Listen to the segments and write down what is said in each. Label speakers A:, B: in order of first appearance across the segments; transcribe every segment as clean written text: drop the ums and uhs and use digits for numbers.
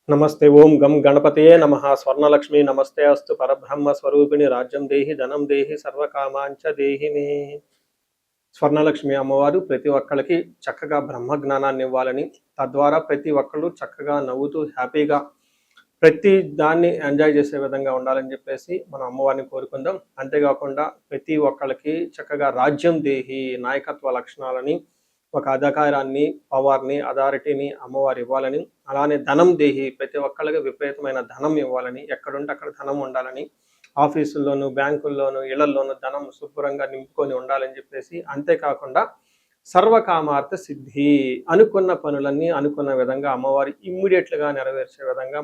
A: नमस्ते ओं गम गणपतये नमः स्वर्णलक्ष्मी नमस्ते अस्तु परब्रह्म स्वरूपिणी राज्यं देहि धनं देहि सर्वकामांच देहि मे స్వర్ణలక్ష్మి అమ్మవారు ప్రతి ఒక్కరికి చక్కగా బ్రహ్మ జ్ఞానాన్ని ఇవ్వాలని తద్వారా ప్రతి ఒక్కళ్ళు చక్కగా నవ్వుతూ హ్యాపీగా ప్రతి దాన్ని ఎంజాయ్ చేసే విధంగా ఉండాలని చెప్పేసి మనం అమ్మవారిని కోరుకుందాం. అంతేకాకుండా ప్రతి ఒక్కళ్ళకి చక్కగా రాజ్యం దేహి నాయకత్వ లక్షణాలని ఒక అధికారాన్ని పవర్ని అథారిటీని అమ్మవారు ఇవ్వాలని, అలానే ధనం దేహి ప్రతి ఒక్కళ్ళకి విపరీతమైన ధనం ఇవ్వాలని, ఎక్కడుంటే అక్కడ ధనం ఉండాలని, ఆఫీసుల్లోనూ బ్యాంకుల్లోనూ ఇళ్లల్లోనూ ధనం శుభ్రంగా నింపుకొని ఉండాలని చెప్పేసి, అంతేకాకుండా సర్వకామార్థ సిద్ధి అనుకున్న పనులన్నీ అనుకున్న విధంగా అమ్మవారి ఇమ్మీడియట్లుగా నెరవేర్చే విధంగా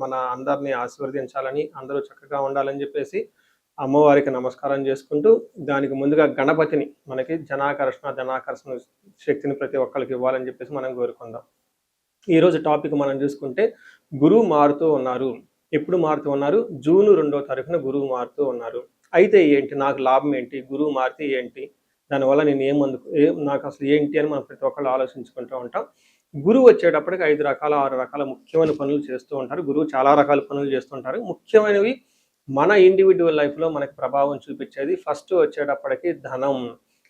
A: మన అందరినీ ఆశీర్వదించాలని, అందరూ చక్కగా ఉండాలని చెప్పేసి అమ్మవారికి నమస్కారం చేసుకుంటూ, దానికి ముందుగా గణపతిని మనకి ధనాకర్షణ శక్తిని ప్రతి ఒక్కరికి ఇవ్వాలని చెప్పేసి మనం కోరుకుందాం. ఈరోజు టాపిక్ మనం చూసుకుంటే గురువు మారుతూ ఉన్నారు. ఎప్పుడు మారుతూ ఉన్నారు? జూన్ 2వ తారీఖున గురువు మారుతూ ఉన్నారు. అయితే ఏంటి, నాకు లాభం ఏంటి, గురువు మారితే ఏంటి, దానివల్ల నేను నాకు అసలు ఏంటి అని మనం ప్రతి ఒక్కళ్ళు ఆలోచించుకుంటూ ఉంటాం. గురువు వచ్చేటప్పటికి 5 రకాల 6 రకాల ముఖ్యమైన పనులు చేస్తూ ఉంటారు. గురువు చాలా రకాల పనులు చేస్తుంటారు. ముఖ్యమైనవి మన ఇండివిజువల్ లైఫ్లో మనకి ప్రభావం చూపించేది ఫస్ట్ వచ్చేటప్పటికి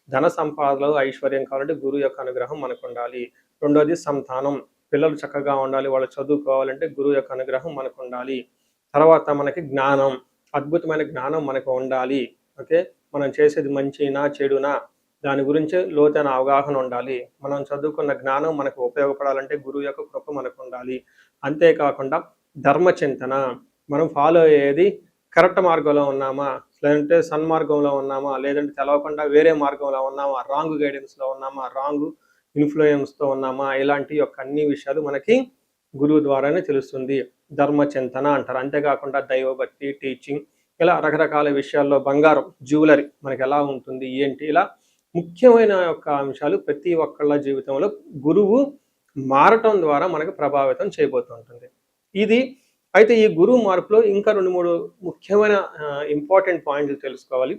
A: ధన సంపాదనలో ఐశ్వర్యం కావాలంటే గురువు యొక్క అనుగ్రహం మనకు ఉండాలి. రెండోది సంతానం, పిల్లలు చక్కగా ఉండాలి, వాళ్ళు చదువుకోవాలంటే గురువు యొక్క అనుగ్రహం మనకు ఉండాలి. తర్వాత మనకి జ్ఞానం, అద్భుతమైన జ్ఞానం మనకు ఉండాలి. ఓకే, మనం చేసేది మంచినా చెడునా దాని గురించి లోతైన అవగాహన ఉండాలి. మనం చదువుకున్న జ్ఞానం మనకు ఉపయోగపడాలంటే గురువు యొక్క కృప మనకు ఉండాలి. అంతేకాకుండా ధర్మచింతన, మనం ఫాలో అయ్యేది కరెక్ట్ మార్గంలో ఉన్నామా, లేదంటే సన్మార్గంలో ఉన్నామా, లేదంటే తెలవకుండా వేరే మార్గంలో ఉన్నామా, రాంగ్ గైడెన్స్లో ఉన్నామా, రాంగ్ ఇన్ఫ్లుయెన్స్తో ఉన్నామా, ఇలాంటి యొక్క అన్ని విషయాలు మనకి గురువు ద్వారానే తెలుస్తుంది. ధర్మచింతన అంటారు. అంతేకాకుండా దైవభక్తి, టీచింగ్, ఇలా రకరకాల విషయాల్లో బంగారం, జ్యువెలరీ మనకి ఎలా ఉంటుంది ఏంటి, ఇలా ముఖ్యమైన యొక్క అంశాలు ప్రతి ఒక్కళ్ళ జీవితంలో గురువు మారటం ద్వారా మనకు ప్రభావితం చేయబోతుంటుంది. ఇది అయితే ఈ గురువు మార్పులో ఇంకా 2-3 ముఖ్యమైన ఇంపార్టెంట్ పాయింట్లు తెలుసుకోవాలి.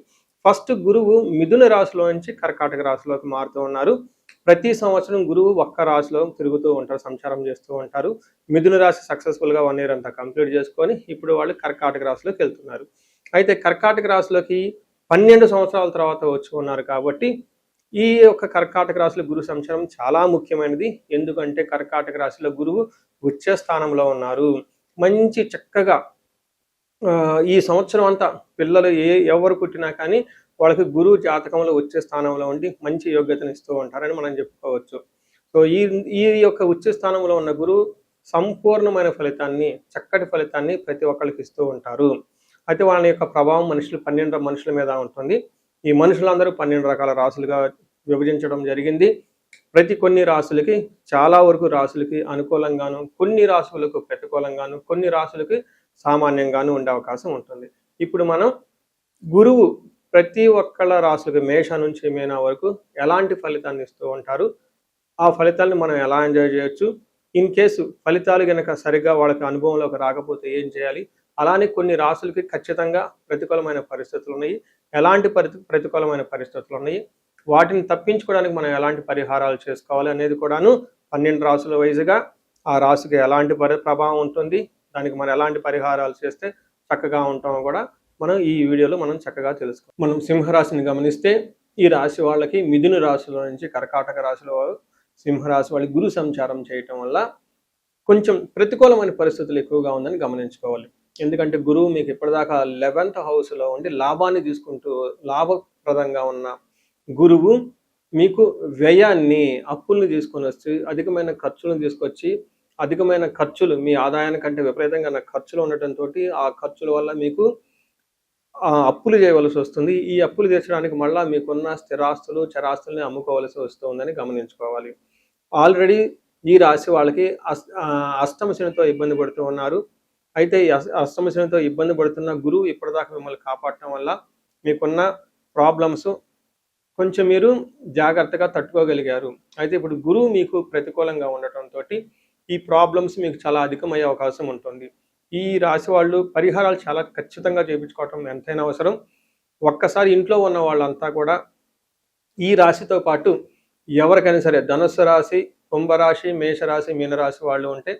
A: ఫస్ట్, గురువు మిథున రాశిలో నుంచి కర్కాటక రాశిలోకి మారుతూ ఉన్నారు. ప్రతి సంవత్సరం గురువు ఒక్క రాశిలో తిరుగుతూ ఉంటారు, సంచారం చేస్తూ ఉంటారు. మిథున రాశి సక్సెస్ఫుల్గా 1 year అంతా కంప్లీట్ చేసుకొని ఇప్పుడు వాళ్ళు కర్కాటక రాశిలోకి వెళ్తున్నారు. అయితే కర్కాటక రాశిలోకి 12 సంవత్సరాల తర్వాత వచ్చి ఉన్నారు కాబట్టి ఈ యొక్క కర్కాటక రాశిలో గురు సంచారం చాలా ముఖ్యమైనది. ఎందుకంటే కర్కాటక రాశిలో గురువు ఉచ్చ స్థానంలో ఉన్నారు. మంచి చక్కగా ఈ సంవత్సరం అంతా పిల్లలు ఎవరు పుట్టినా కానీ వాళ్ళకి గురువు జాతకంలో వచ్చే స్థానంలో ఉండి మంచి యోగ్యతను ఇస్తూ ఉంటారని మనం చెప్పుకోవచ్చు. సో ఈ యొక్క ఉచ్చ స్థానంలో ఉన్న గురువు సంపూర్ణమైన ఫలితాన్ని, చక్కటి ఫలితాన్ని ప్రతి ఒక్కరికి ఇస్తూ ఉంటారు. అయితే వాళ్ళ యొక్క ప్రభావం 12 మనుషుల మీద ఉంటుంది. ఈ మనుషులందరూ 12 రకాల రాశులుగా విభజించడం జరిగింది. కొన్ని రాశులకి, చాలా వరకు రాశులకి అనుకూలంగాను, కొన్ని రాశులకు ప్రతికూలంగాను, కొన్ని రాశులకి సామాన్యంగాను ఉండే అవకాశం ఉంటుంది. ఇప్పుడు మనం గురువు ప్రతి ఒక్కళ్ళ రాశులకి మేష నుంచి మీన వరకు ఎలాంటి ఫలితాన్ని ఇస్తూ ఉంటారు, ఆ ఫలితాలను మనం ఎలా ఎంజాయ్ చేయొచ్చు, ఇన్ కేసు ఫలితాలు కనుక సరిగ్గా వాళ్ళకి అనుభవంలోకి రాకపోతే ఏం చేయాలి, అలానే కొన్ని రాశులకి ఖచ్చితంగా ప్రతికూలమైన పరిస్థితులు ఉన్నాయి, ఎలాంటి ప్రతికూలమైన పరిస్థితులు ఉన్నాయి, వాటిని తప్పించుకోవడానికి మనం ఎలాంటి పరిహారాలు చేసుకోవాలి అనేది కూడాను 12 రాశుల వైజ్గా ఆ రాశికి ఎలాంటి ప్రభావం ఉంటుంది, దానికి మనం ఎలాంటి పరిహారాలు చేస్తే చక్కగా ఉంటామో కూడా మనం ఈ వీడియోలో మనం చక్కగా తెలుసుకోవాలి. మనం సింహరాశిని గమనిస్తే ఈ రాశి వాళ్ళకి మిథున రాశిలో నుంచి కర్కాటక రాశిలో సింహరాశి వాళ్ళకి గురు సంచారం చేయటం వల్ల కొంచెం ప్రతికూలమైన పరిస్థితులు ఎక్కువగా ఉందని గమనించుకోవాలి. ఎందుకంటే గురువు మీకు ఇప్పటిదాకా 11th హౌస్లో ఉండి లాభాన్ని తీసుకుంటూ లాభప్రదంగా ఉన్న గురువు మీకు వ్యయాన్ని, అప్పుల్ని తీసుకొని వచ్చి అధికమైన ఖర్చులను తీసుకొచ్చి, అధికమైన ఖర్చులు మీ ఆదాయానికంటే విపరీతంగా ఖర్చులు ఉండటంతో ఆ ఖర్చుల వల్ల మీకు అప్పులు చేయవలసి వస్తుంది. ఈ అప్పులు తీర్చడానికి మళ్ళీ మీకున్న స్థిరాస్తులు చరాస్తుల్ని అమ్ముకోవలసి వస్తుందని గమనించుకోవాలి. ఆల్రెడీ ఈ రాశి వాళ్ళకి అష్టమ శనితో ఇబ్బంది పడుతూ ఉన్నారు. అయితే ఈ అష్టమ శనితో ఇబ్బంది పడుతున్న గురువు ఇప్పటిదాకా మిమ్మల్ని కాపాడటం వల్ల మీకున్న ప్రాబ్లమ్స్ కొంచెం మీరు జాగ్రత్తగా తట్టుకోగలిగారు. అయితే ఇప్పుడు గురువు మీకు ప్రతికూలంగా ఉండటంతో ఈ ప్రాబ్లమ్స్ మీకు చాలా అధికమయ్యే అవకాశం ఉంటుంది. ఈ రాశి వాళ్ళు పరిహారాలు చాలా ఖచ్చితంగా చేయించుకోవటం ఎంతైనా అవసరం. ఒక్కసారి ఇంట్లో ఉన్న వాళ్ళంతా కూడా ఈ రాశితో పాటు ఎవరికైనా సరే ధనుస్సు రాశి, కుంభరాశి, మేషరాశి, మీనరాశి వాళ్ళు ఉంటే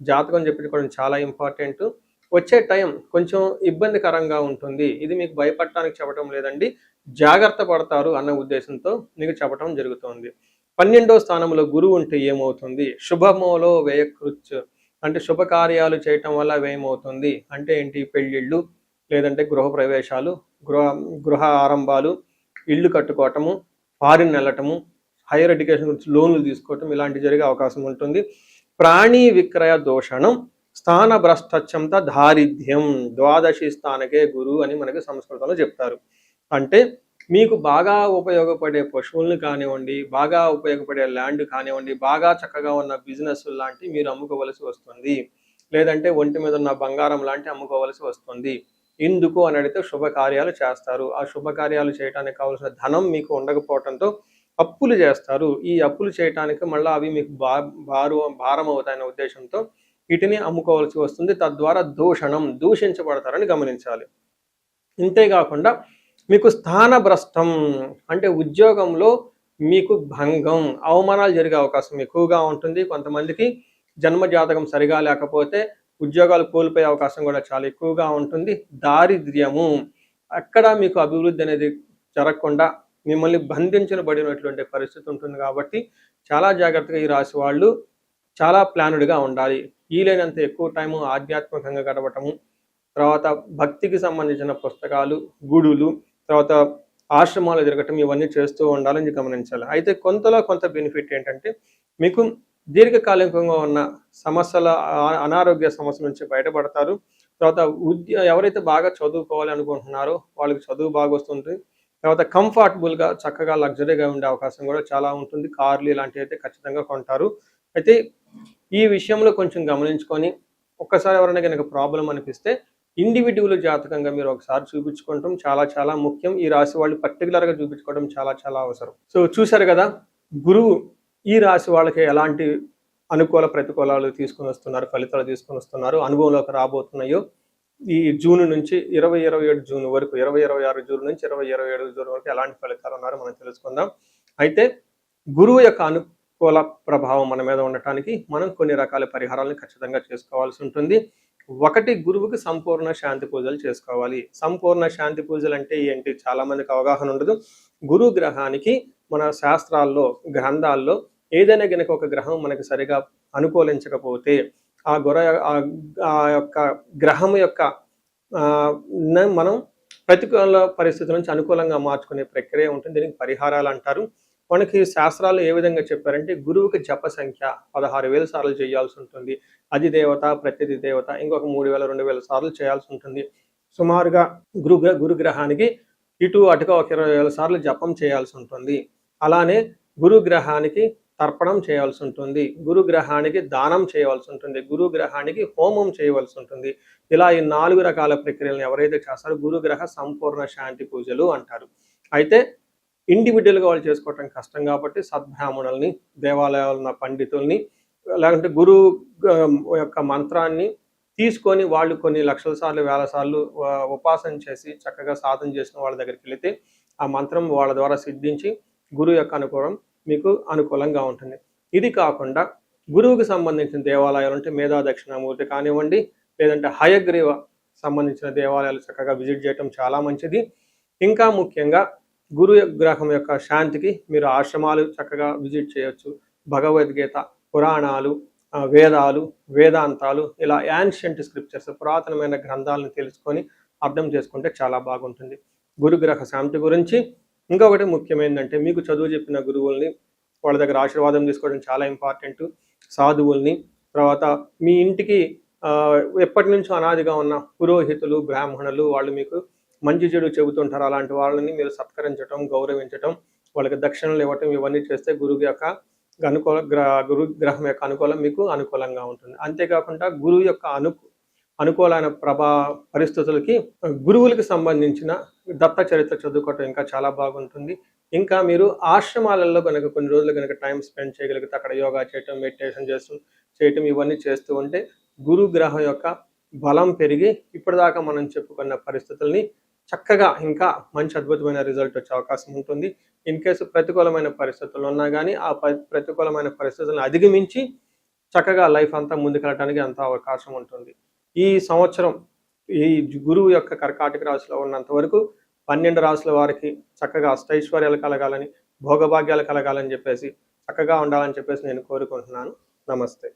A: జాతకం చెప్పించుకోవడం చాలా ఇంపార్టెంట్. వచ్చే టైం కొంచెం ఇబ్బందికరంగా ఉంటుంది. ఇది మీకు భయపడటానికి చెప్పడం లేదండి. జాగ్రత్త పడతారు అన్న ఉద్దేశంతో మీకు చెప్పడం జరుగుతుంది. 12వ స్థానంలో గురువు ఉంటే ఏమవుతుంది? శుభమోలో వ్యయకృత్ అంటే శుభకార్యాలు చేయటం వల్ల వ్యయమవుతుంది. అంటే ఏంటి? పెళ్ళిళ్ళు, లేదంటే గృహ ప్రవేశాలు, గృహ ఆరంభాలు, ఇల్లు కట్టుకోవటము, ఫారిన్ వెళ్ళటము, హైయర్ ఎడ్యుకేషన్ గురించి లోన్లు తీసుకోవటం ఇలాంటివి జరిగే అవకాశం ఉంటుంది. ప్రాణీ విక్రయ దోషణం, స్థాన భ్రష్టత్యంత దారిద్ర్యం, ద్వాదశి స్థానకే గురు అని మనకి సంస్కృతంలో చెప్తారు. అంటే మీకు బాగా ఉపయోగపడే పశువులను కానివ్వండి, బాగా ఉపయోగపడే ల్యాండ్ కానివ్వండి, బాగా చక్కగా ఉన్న బిజినెస్ లాంటి మీరు అమ్ముకోవలసి వస్తుంది. లేదంటే ఒంటి మీద ఉన్న బంగారం లాంటి అమ్ముకోవలసి వస్తుంది. ఎందుకు అని అడిగితే శుభకార్యాలు చేస్తారు. ఆ శుభకార్యాలు చేయడానికి కావాల్సిన ధనం మీకు ఉండకపోవడంతో అప్పులు చేస్తారు. ఈ అప్పులు చేయటానికి మళ్ళీ అవి మీకు భారం అవుతాయనే ఉద్దేశంతో వీటిని అమ్ముకోవాల్సి వస్తుంది. తద్వారా దూషించబడతారని గమనించాలి. ఇంతేకాకుండా మీకు స్థానభ్రష్టం అంటే ఉద్యోగంలో మీకు భంగం, అవమానాలు జరిగే అవకాశం ఎక్కువగా ఉంటుంది. కొంతమందికి జన్మజాతకం సరిగా లేకపోతే ఉద్యోగాలు కోల్పోయే అవకాశం కూడా చాలా ఎక్కువగా ఉంటుంది. దారిద్ర్యము, అక్కడ మీకు అభివృద్ధి అనేది జరగకుండా మిమ్మల్ని బంధించబడినటువంటి పరిస్థితి ఉంటుంది. కాబట్టి చాలా జాగ్రత్తగా ఈ రాశి వాళ్ళు చాలా ప్లానుడ్గా ఉండాలి. వీలైనంత ఎక్కువ టైము ఆధ్యాత్మికంగా గడపటము, తర్వాత భక్తికి సంబంధించిన పుస్తకాలు, గుడులు, తర్వాత ఆశ్రమాలు తిరగటం ఇవన్నీ చేస్తూ ఉండాలని గమనించాలి. అయితే కొంత బెనిఫిట్ ఏంటంటే మీకు దీర్ఘకాలికంగా ఉన్న సమస్యల అనారోగ్య సమస్యల నుంచి బయటపడతారు. తర్వాత ఎవరైతే బాగా చదువుకోవాలి అనుకుంటున్నారో వాళ్ళకి చదువు బాగా వస్తుంది. తర్వాత కంఫర్టబుల్గా చక్కగా లగ్జరీగా ఉండే అవకాశం కూడా చాలా ఉంటుంది. కార్లు ఇలాంటివి అయితే ఖచ్చితంగా కొంటారు. అయితే ఈ విషయంలో కొంచెం గమనించుకొని ఒక్కసారి ఎవరైనా కనుక ప్రాబ్లం అనిపిస్తే ఇండివిడ్యువల్ జాతకంగా మీరు ఒకసారి చూపించుకోవటం చాలా ముఖ్యం. ఈ రాశి వాళ్ళు పర్టికులర్గా చూపించుకోవడం చాలా అవసరం. సో చూశారు కదా, గురువు ఈ రాశి వాళ్ళకి ఎలాంటి అనుకూల ప్రతికూలాలు ఫలితాలు తీసుకొని వస్తున్నారు, అనుభవంలోకి రాబోతున్నాయో ఈ జూన్ నుంచి 2027 జూన్ వరకు, 2026 జూన్ నుంచి 2027 జూన్ వరకు ఎలాంటి ఫలితాలు ఉన్నారో మనం తెలుసుకుందాం. అయితే గురువు యొక్క అనుకూల ప్రభావం మన మీద ఉండటానికి మనం కొన్ని రకాల పరిహారాలను ఖచ్చితంగా చేసుకోవాల్సి ఉంటుంది. ఒకటి, గురువుకి సంపూర్ణ శాంతి పూజలు చేసుకోవాలి. సంపూర్ణ శాంతి పూజలు అంటే ఏంటి? చాలా మందికి అవగాహన ఉండదు. గురు గ్రహానికి మన శాస్త్రాల్లో, గ్రంథాల్లో ఏదైనా గనక ఒక గ్రహం మనకి సరిగా అనుకూలించకపోతే ఆ యొక్క గ్రహం యొక్క మనం ప్రతికూల పరిస్థితుల నుంచి అనుకూలంగా మార్చుకునే ప్రక్రియ ఉంటుంది. దీనికి పరిహారాలు అంటారు. మనకి శాస్త్రాలు ఏ విధంగా చెప్పారంటే గురువుకి జప సంఖ్య 16,000 సార్లు చేయాల్సి ఉంటుంది. అధిదేవత, ప్రత్యధి దేవత ఇంకొక 3,000 2,000 సార్లు చేయాల్సి ఉంటుంది. సుమారుగా గురుగ్రహానికి ఇటు అటుగా ఒక 20,000 సార్లు జపం చేయాల్సి ఉంటుంది. అలానే గురుగ్రహానికి తర్పణం చేయాల్సి ఉంటుంది. గురుగ్రహానికి దానం చేయవలసి ఉంటుంది. గురుగ్రహానికి హోమం చేయవలసి ఉంటుంది. ఇలా ఈ 4 రకాల ప్రక్రియలను ఎవరైతే చేస్తారో గురుగ్రహ సంపూర్ణ శాంతి పూజలు అంటారు. అయితే ఇండివిజువల్గా వాళ్ళు చేసుకోవటం కష్టం కాబట్టి సద్బ్రాహ్మణుల్ని, దేవాలయాలు ఉన్న పండితుల్ని, లేకుంటే గురువు యొక్క మంత్రాన్ని తీసుకొని వాళ్ళు కొన్ని లక్షల సార్లు, వేల సార్లు ఉపాసన చేసి చక్కగా సాధన చేసిన వాళ్ళ దగ్గరికి వెళితే ఆ మంత్రం వాళ్ళ ద్వారా సిద్ధించి గురువు యొక్క అనుకూలం మీకు అనుకూలంగా ఉంటుంది. ఇది కాకుండా గురువుకి సంబంధించిన దేవాలయాలు అంటే మేధా దక్షిణామూర్తి కానివ్వండి, లేదంటే హయగ్రీవ సంబంధించిన దేవాలయాలు చక్కగా విజిట్ చేయటం చాలా మంచిది. ఇంకా ముఖ్యంగా గురు గ్రహం యొక్క శాంతికి మీరు ఆశ్రమాలు చక్కగా విజిట్ చేయొచ్చు. భగవద్గీత, పురాణాలు, వేదాలు, వేదాంతాలు, ఇలా యాన్షియంట్ స్క్రిప్చర్స్, పురాతనమైన గ్రంథాలను తెలుసుకొని అర్థం చేసుకుంటే చాలా బాగుంటుంది. గురుగ్రహ శాంతి గురించి ఇంకొకటి ముఖ్యమైనదంటే మీకు చదువు చెప్పిన గురువుల్ని వాళ్ళ దగ్గర ఆశీర్వాదం తీసుకోవడం చాలా ఇంపార్టెంట్. సాధువుల్ని, తర్వాత మీ ఇంటికి ఎప్పటి నుంచో అనాదిగా ఉన్న పురోహితులు, బ్రాహ్మణులు, వాళ్ళు మీకు మంచి చెడు చెబుతుంటారు. అలాంటి వాళ్ళని మీరు సత్కరించడం, గౌరవించడం, వాళ్ళకి దక్షిణలు ఇవ్వటం ఇవన్నీ చేస్తే గురువు యొక్క గురు గ్రహం యొక్క అనుకూలం మీకు అనుకూలంగా ఉంటుంది. అంతేకాకుండా గురువు యొక్క అనుకూలమైన పరిస్థితులకి గురువులకి సంబంధించిన దత్త చరిత్ర చదువుకోవటం ఇంకా చాలా బాగుంటుంది. ఇంకా మీరు ఆశ్రమాలలో కనుక కొన్ని రోజులు కనుక టైం స్పెండ్ చేయగలిగితే అక్కడ యోగా చేయటం, మెడిటేషన్ చేయటం ఇవన్నీ చేస్తూ ఉంటే గురు గ్రహం యొక్క బలం పెరిగి ఇప్పటిదాకా మనం చెప్పుకున్న పరిస్థితుల్ని చక్కగా ఇంకా మంచి అద్భుతమైన రిజల్ట్ వచ్చే అవకాశం ఉంటుంది. ఇన్ కేసు ప్రతికూలమైన పరిస్థితులు ఉన్నా కానీ ఆ ప్రతికూలమైన పరిస్థితులను అధిగమించి చక్కగా లైఫ్ అంతా ముందుకెళ్ళడానికి ఎంతో అవకాశం ఉంటుంది. ఈ సంవత్సరం ఈ గురువు యొక్క కర్కాటక రాశిలో ఉన్నంత వరకు 12 రాశుల వారికి చక్కగా అష్టైశ్వర్యాలు కలగాలని, భోగభాగ్యాలు కలగాలని చెప్పేసి, చక్కగా ఉండాలని చెప్పేసి నేను కోరుకుంటున్నాను. నమస్తే.